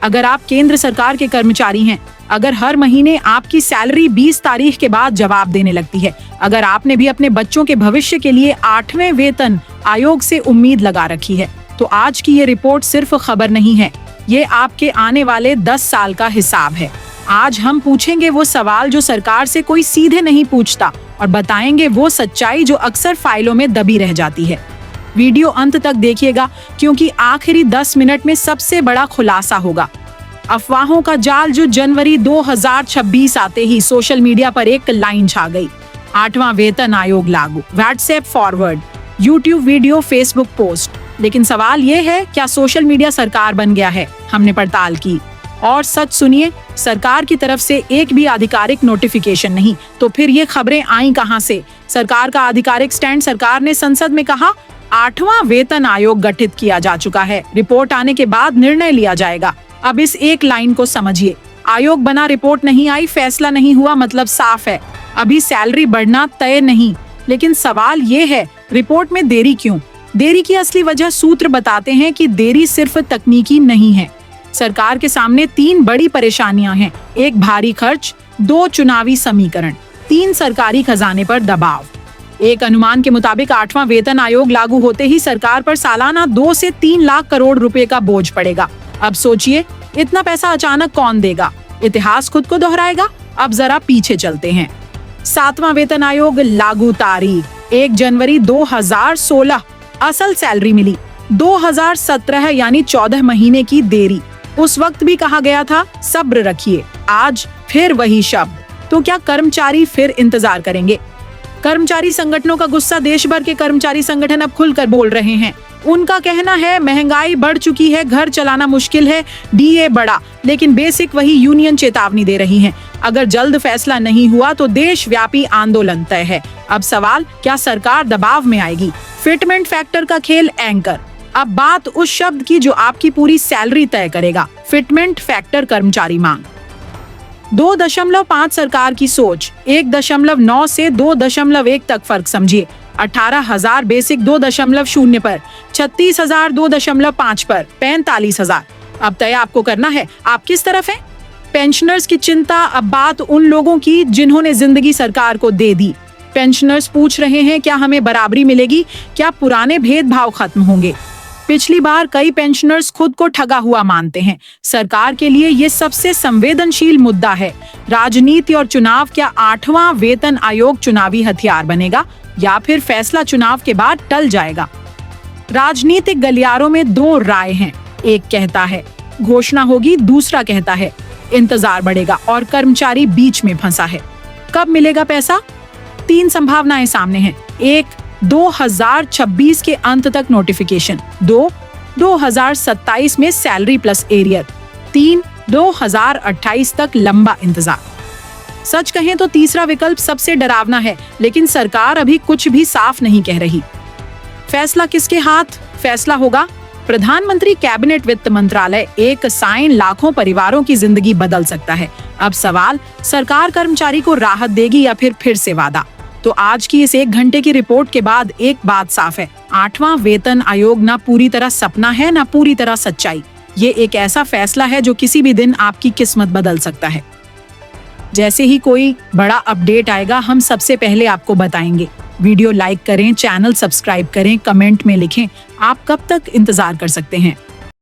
अगर आप केंद्र सरकार के कर्मचारी हैं, अगर हर महीने आपकी सैलरी 20 तारीख के बाद जवाब देने लगती है, अगर आपने भी अपने बच्चों के भविष्य के लिए 8वें वेतन आयोग से उम्मीद लगा रखी है, तो आज की ये रिपोर्ट सिर्फ खबर नहीं है, ये आपके आने वाले 10 साल का हिसाब है। आज हम पूछेंगे वो सवाल जो सरकार से कोई सीधे नहीं पूछता और बताएंगे वो सच्चाई जो अक्सर फाइलों में दबी रह जाती है। वीडियो अंत तक देखिएगा क्योंकि आखिरी 10 मिनट में सबसे बड़ा खुलासा होगा। अफवाहों का जाल जो जनवरी 2026 आते ही सोशल मीडिया पर एक लाइन छा गई, 8वां वेतन आयोग लागू, WhatsApp forward, YouTube video, Facebook post. लेकिन सवाल ये है, क्या सोशल मीडिया सरकार बन गया है? हमने पड़ताल की और सच सुनिए, सरकार की तरफ से एक भी आधिकारिक नोटिफिकेशन नहीं, तो फिर ये खबरें आई कहां से? सरकार का आधिकारिक स्टैंड, सरकार ने संसद में कहा 8वां वेतन आयोग गठित किया जा चुका है, रिपोर्ट आने के बाद निर्णय लिया जाएगा। अब इस एक लाइन को समझिए, आयोग बना, रिपोर्ट नहीं आई, फैसला नहीं हुआ, मतलब साफ है अभी सैलरी बढ़ना तय नहीं। लेकिन सवाल ये है, रिपोर्ट में देरी क्यों? देरी की असली वजह सूत्र बताते हैं कि देरी सिर्फ तकनीकी नहीं है। सरकार के सामने 3 बड़ी परेशानियां हैं, 1 भारी खर्च, 2 चुनावी समीकरण, 3 सरकारी खजाने पर दबाव। एक अनुमान के मुताबिक 8वां वेतन आयोग लागू होते ही सरकार पर सालाना 2 से 3 लाख करोड़ रुपए का बोझ पड़ेगा। अब सोचिए, इतना पैसा अचानक कौन देगा? इतिहास खुद को दोहराएगा। अब जरा पीछे चलते हैं। 7वां वेतन आयोग लागू तारीख 1 जनवरी 2016, असल सैलरी मिली 2017, यानी 14 महीने की देरी। उस वक्त भी कहा गया था सब्र रखिए, आज फिर वही शब्द। तो क्या कर्मचारी फिर इंतजार करेंगे? कर्मचारी संगठनों का गुस्सा, देश भर के कर्मचारी संगठन अब खुलकर बोल रहे हैं। उनका कहना है महंगाई बढ़ चुकी है, घर चलाना मुश्किल है, डीए बढ़ा, लेकिन बेसिक वही। यूनियन चेतावनी दे रही हैं, अगर जल्द फैसला नहीं हुआ तो देशव्यापी आंदोलन तय है। अब सवाल, क्या सरकार दबाव में आएगी? फिटमेंट फैक्टर का खेल एंकर। अब बात उस शब्द की जो आपकी पूरी सैलरी तय करेगा, फिटमेंट फैक्टर, कर्मचारी मांग। 2.5 सरकार की सोच, 1.9 से 2.1 तक फर्क समझिए। 18,000 बेसिक 2.0 पर, 36,000 2.5 पर, 45,000। अब तय आपको करना है, आप किस तरफ हैं? पेंशनर्स की चिंता। अब बात उन लोगों की जिन्होंने जिंदगी सरकार को दे दी। पेंशनर्स पूछ रहे हैं, क्या हमें बराबरी मिलेगी? क्या पुराने भेदभाव खत्म होंगे? पिछली बार कई पेंशनर्स खुद को ठगा हुआ मानते हैं। सरकार के लिए ये सबसे संवेदनशील मुद्दा है। राजनीति और चुनाव, क्या 8वां वेतन आयोग चुनावी हथियार बनेगा या फिर फैसला चुनाव के बाद टल जाएगा? राजनीतिक गलियारों में 2 राय हैं। एक कहता है घोषणा होगी, दूसरा कहता है इंतजार बढ़ेगा, और कर्मचारी बीच में फंसा है। कब मिलेगा पैसा? 3 संभावनाएं सामने हैं। 1, 2026 के अंत तक नोटिफिकेशन। 2, 2027 में सैलरी प्लस एरियर। 3, 2028 तक लंबा इंतजार। सच कहें तो तीसरा विकल्प सबसे डरावना है, लेकिन सरकार अभी कुछ भी साफ नहीं कह रही। फैसला किसके हाथ? फैसला होगा प्रधानमंत्री, कैबिनेट, वित्त मंत्रालय। एक साइन लाखों परिवारों की जिंदगी बदल सकता है। अब सवाल, सरकार कर्मचारी को राहत देगी या फिर से वादा? तो आज की इस 1 घंटे की रिपोर्ट के बाद एक बात साफ है, 8वां वेतन आयोग ना पूरी तरह सपना है, ना पूरी तरह सच्चाई। ये एक ऐसा फैसला है जो किसी भी दिन आपकी किस्मत बदल सकता है। जैसे ही कोई बड़ा अपडेट आएगा, हम सबसे पहले आपको बताएंगे। वीडियो लाइक करें, चैनल सब्सक्राइब करें, कमेंट में लिखें आप कब तक इंतजार कर सकते हैं।